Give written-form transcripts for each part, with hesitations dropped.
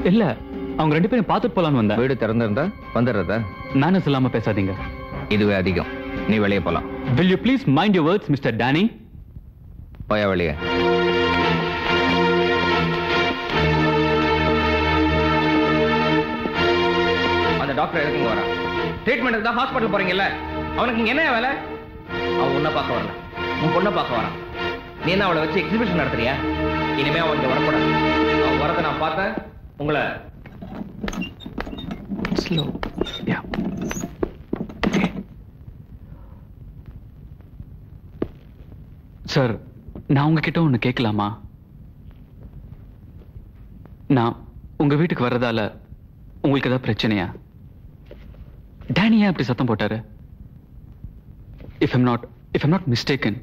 இல்ல, அவங்க 2 பேரும் பார்த்துட்டு போலான்னு வந்தேன். வீடு திறந்திருந்தா வந்துடுறதா? மேனஸ் இல்லாம பேசாதீங்க. இதுவே அதிகம். நீ வெளியே போலாம். Will you please mind your words, Mr. Danny? போயா வெளியே. அந்த டாக்டர் எதுக்கு இங்க வரா? ட்ரீட்மெண்ட் தான் ஹாஸ்பிட்டல் போறீங்கல்ல, அவனுக்கு இங்க என்ன வேலை? அவன் உன்னை பார்க்க வரல, உன் பொண்ணை பார்க்க வரான். நீ என்ன அவளை வச்சு எக்ஸிபிஷன் நடத்துறியா? இனிமே அவன் இங்க வரக்கூடாது. அவன் வரதை நான் பார்த்தேன். உங்களை ஸ்லோ. சார், நான் உங்ககிட்ட ஒண்ணு கேட்கலாமா? நான் உங்க வீட்டுக்கு வர்றதால உங்களுக்கு ஏதாவது பிரச்சனையா? டேனி ஏன் அப்படி சத்தம் போட்டாரு? If I'm not mistaken,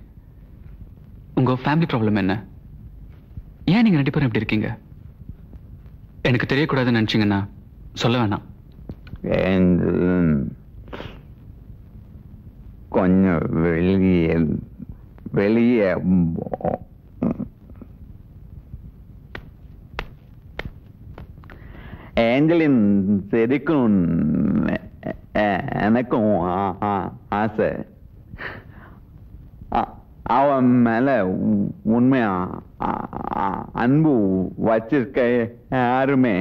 உங்க ஃபேமிலி ப்ராப்ளம் என்ன? ஏன் நீங்க 2 பேரும் இப்படி இருக்கீங்க? எனக்கு தெரியக்கூடாதுன்னு நினைச்சீங்கன்னா சொல்ல வேணாம். கொஞ்சம் வெளியே ஏஞ்சலின் செதுக்கும் எனக்கும் ஆசை. அவன் மேல உண்மையா அன்பு வச்சிருக்க யாருமே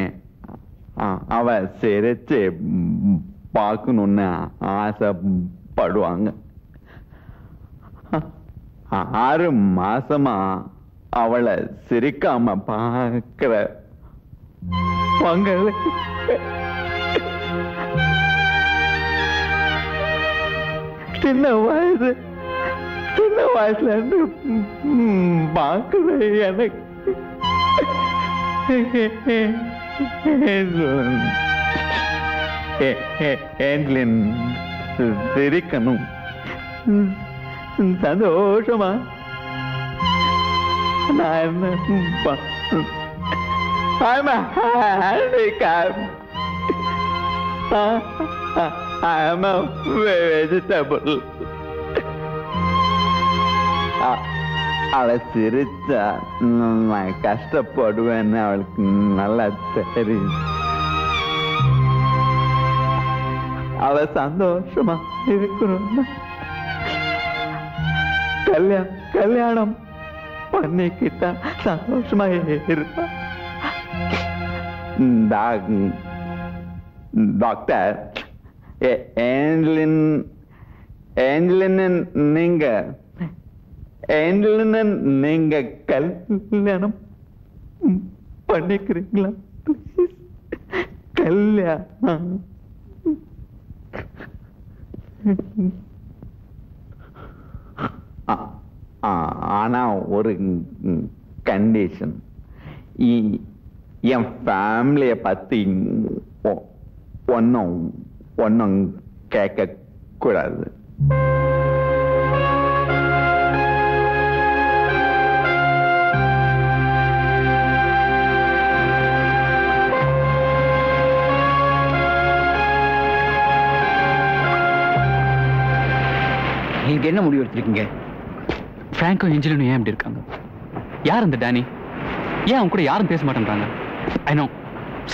அவ சிரிச்சு பார்க்கணும்னு ஆசைப்படுவாங்க. 6 மாசமா அவளை சிரிக்காம பார்க்கிற சின்ன வயசுல இருந்து பார்க்கிற எனக்கு ஏஞ்சலின் சிரிக்கணும், சந்தோஷமா. I'm a handicap. I'm a vegetable. அவளை சிரிச்சா நான் கஷ்டப்படுவேன்னு அவளுக்கு நல்லா தெரியும். அவ சந்தோஷமா இருக்கணும், கல்யாணம் பண்ணிக்கிட்டா சந்தோஷமா இருப்பா. டாக்டர், ஏஞ்சலின் நீங்க கல்யாணம் பண்ணிக்கிறீங்களா? கல்யாணம். ஆனா ஒரு கண்டிஷன், என் ஃபேமிலிய பத்தி ஒன்னும் கேட்க கூடாது. நீங்க என்ன முடிவு எடுத்திருக்கீங்க? பிராங்கோ ஏஞ்சலினும் ஏன் இப்படி இருக்காங்க? யார் அந்த டேனி? ஏன் அவங்க கூட யாரும் பேச மாட்டேன்றாங்க? I know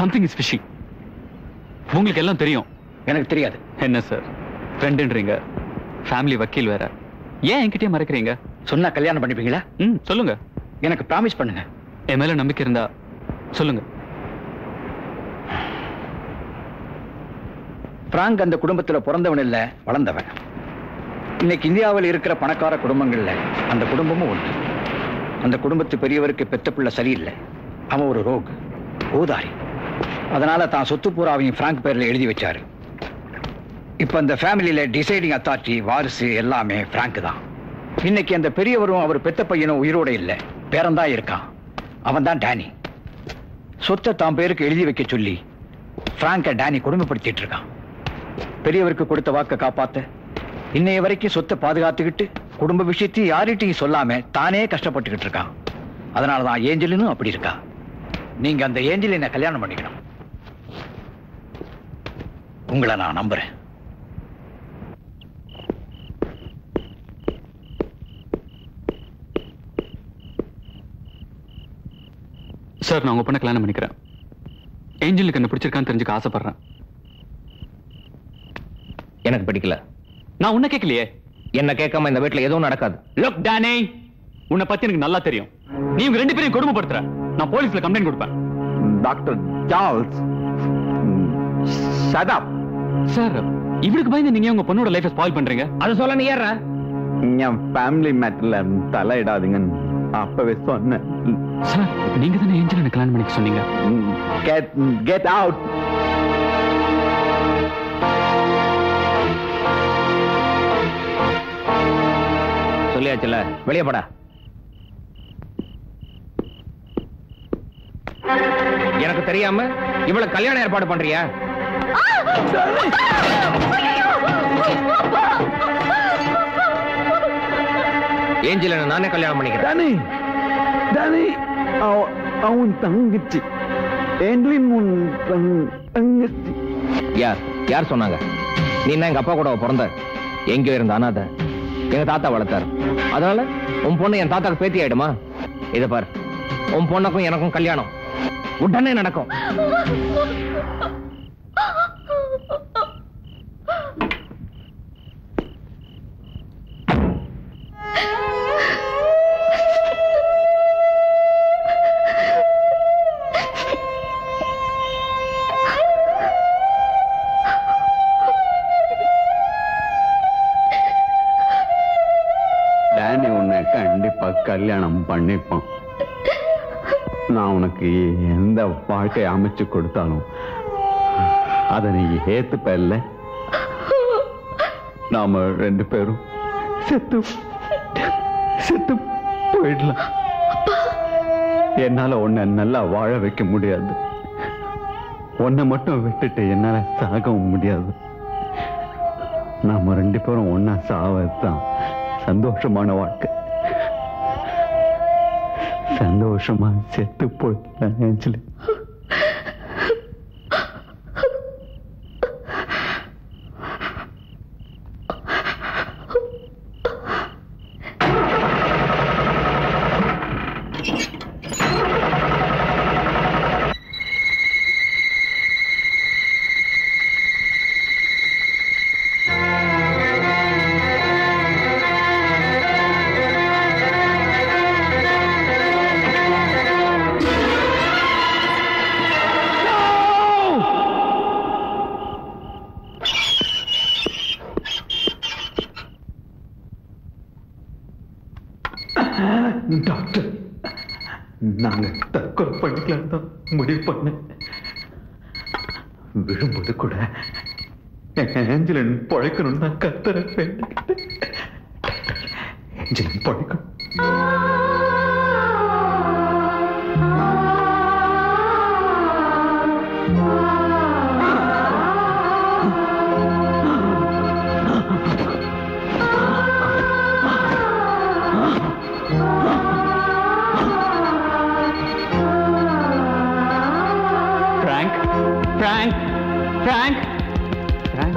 something is fishy. உங்களுக்கு எல்லாம் தெரியும். எனக்கு தெரியாது. என்ன சார், ஃப்ரெண்டுன்றீங்க, ஃபேமிலி வக்கீல் வேற, ஏன் என்கிட்டயே மறைக்கிறீங்க? சொன்னா கல்யாணம் பண்ணிப்பீங்களா? சொல்லுங்க. எனக்கு ப்ராமிஸ் பண்ணுங்க. என் மேல நம்பிக்கை இருந்தா சொல்லுங்க. பிராங்க் அந்த குடும்பத்துல பிறந்தவன் இல்ல, வளர்ந்தவன். இன்னைக்கு இந்தியாவில் இருக்கிற பணக்கார குடும்பங்கள்ல அந்த குடும்பமும் ஒன்று. அந்த குடும்பத்து பெரியவருக்கு பெத்த பிள்ளை சரியில்லை. அவன் ஒரு ரோக், ஊதாரி. அதனால தான் சொத்து பூராவையும் பிராங்க் பேர்ல எழுதி வச்சாரு. இப்ப அந்த ஃபேமிலியில டிசைடிங் அத்தாரிட்டி, வாரிசு எல்லாமே பிராங்க் தான். இன்னைக்கு அந்த பெரியவரும் அவர் பெத்த பையனும் உயிரோட இல்லை, பேரன்தான் இருக்கான். அவன் தான் டேனி. சொத்தை தான் பேருக்கு எழுதி வைக்க சொல்லி பிராங்க டேனி கொடுமைப்படுத்திட்டு இருக்கான். பெரியவருக்கு கொடுத்த வாக்க காப்பாத்த இன்னைய வரைக்கும் சொத்தை பாதுகாத்துக்கிட்டு குடும்ப விஷயத்தையும் யார்கிட்டையும் சொல்லாம தானே கஷ்டப்பட்டுக்கிட்டு இருக்கான். அதனாலதான் ஏஞ்சலினும் அப்படி இருக்கா. நீங்க அந்த ஏஞ்சலினை கல்யாணம் பண்ணிக்கணும். உங்களை நான் நம்புறேன். சார், நான் உங்க பொண்ணை கல்யாணம் பண்ணிக்கிறேன். ஏஞ்சலுக்கு என்ன பிடிச்சிருக்கான்னு தெரிஞ்சுக்க ஆசைப்படுறேன். எனக்கு பிடிக்கல. நான் உன்னை கேட்கலையே. என்ன கேட்காம இந்த வீட்டுல எதுவும் நடக்காது. லுக் டானி, உன்னை பத்தி எனக்கு நல்லா தெரியும். நீ உங்க 2 பேரையும் கொடுமைப்படுத்துற. நான் போலீஸ்ல கம்ப்ளைண்ட் கொடுப்பேன். Doctor Charles, shut up. Sir, இவருக்கு பயந்து நீங்க உங்க பொண்ணோட லைஃபை ஸ்பாயில் பண்றீங்க. அது சொல்ல நீ ஏறா? என் ஃபேமிலி மேட்டர்ல தலையிடாதீங்கன்னு அப்பவே சொன்னேன். சார், நீங்க தானே ஏஞ்சல் எனக்கு கல்யாணம் பண்ணிக்க சொன்னீங்க. Get out. சொல்லியாச்சுல, வெளியே போடா. எனக்கு தெரியாம இவ்வளவு கல்யாணம் ஏற்பாடு பண்றியா? ஏஞ்சல நானே கல்யாணம் பண்ணிக்கிறேன். டானி, டானி, அவன் தங்கச்சி. ஏஞ்சலின் உன் தங்கச்சி. யார் சொன்னாங்க? நீ என்ன எங்க அப்பா கூட பிறந்த? எங்கேயோ இருந்த அனாதை எங்க தாத்தா வளர்த்தாரு. அதனால உன் பொண்ணு என் தாத்தாக்கு பேத்தி ஆயிடுமா? இத பாரு, உன் பொண்ணுக்கும் எனக்கும் கல்யாணம் உடனே நடக்கும். டானி உன்னை கண்டிப்பா கல்யாணம் பண்ணிப்பான். நான் உனக்கு எந்த வாழ்க்கை அமைச்சு கொடுத்தாலும் அதை நீ ஏத்துப்ப இல்ல? நாம 2 பேரும் செத்து செத்து போயிடலாம். என்னால உன்னை நல்லா வாழ வைக்க முடியாது. உன்னை மட்டும் விட்டுட்டு என்னால சாகவும் முடியாது. நாம 2 பேரும் ஒன்னா சாவதுதான் சந்தோஷமான வாழ்க்கை. சந்தோஷமா செத்து போயிடலாம் ஏஞ்சலி. டாக்டர், நாங்க தற்கொலை பண்ணிக்கலாம் தான் முடிவு பண்ண. விழும்போது கூட ஏஞ்சலின் பழைக்கணும் தான் கத்தர வேண்டிக்கிட்டு. ஏஞ்சலின் பழைக்கணும். Frank, Frank, Frank.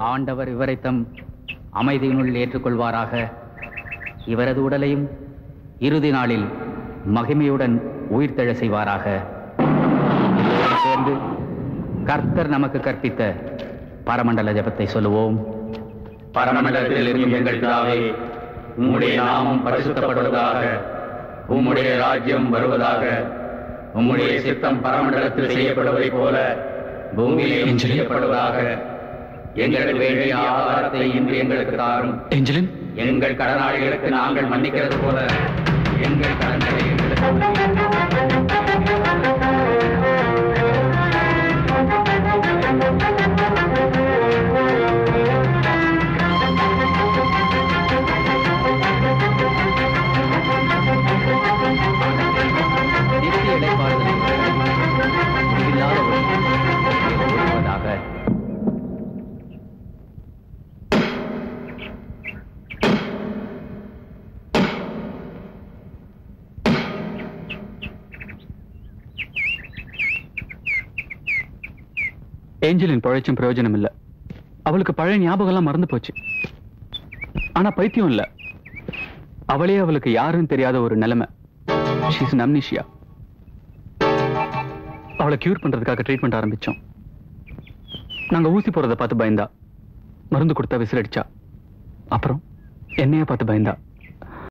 ஆண்டவர் இவரை தம் அமைதியினுள் ஏற்றுக்கொள்வாராக. இவரது உடலையும் இறுதி நாளில் மகிமையுடன் உயிர்த்தெழ செய்வாராக. சேர்ந்து கர்த்தர் நமக்கு கற்பித்த பரமண்டல ஜெபத்தை சொல்லுவோம். பரமண்டலத்தில் இருக்கும் எங்கள் பிதாவே, உம்முடைய நாமம் பரிசுத்தப்படுவதாக. உம்முடைய ராஜ்யம் வருவதாக. உம்முடைய சித்தம் பரமண்டலத்தில் செய்யப்படுவதை போல பூமியிலும் செய்யப்படுவதாக. எங்களுக்கு வேண்டிய ஆகாரத்தை இன்று எங்களுக்கு தாரும். ஏஞ்சலின், எங்கள் கடனாளிகளுக்கு நாங்கள் மன்னிக்கிறது போல எங்கள் கடன்களை நித்திய இளைப்பாறுதலை முடிவில்லாத ஒருவதாக. ஏஞ்சலின் பழைச்சும் பிரயோஜனம் இல்ல. அவளுக்கு பழைய ஞாபகம் எல்லாம் மறந்து போச்சு. ஆனா பைத்தியம் இல்ல, அவளே அவளுக்கு யாருன்னு தெரியாத ஒரு நிலைமை. She's an amnesia. அவளை கியூர் பண்றதுக்காக ட்ரீட்மெண்ட் ஆரம்பிச்சோம். நாங்க ஊசி போறதை பார்த்து பயந்தா, மருந்து கொடுத்தா விசிலடிச்சா, அப்புறம் என்னைய பார்த்து பயந்தா.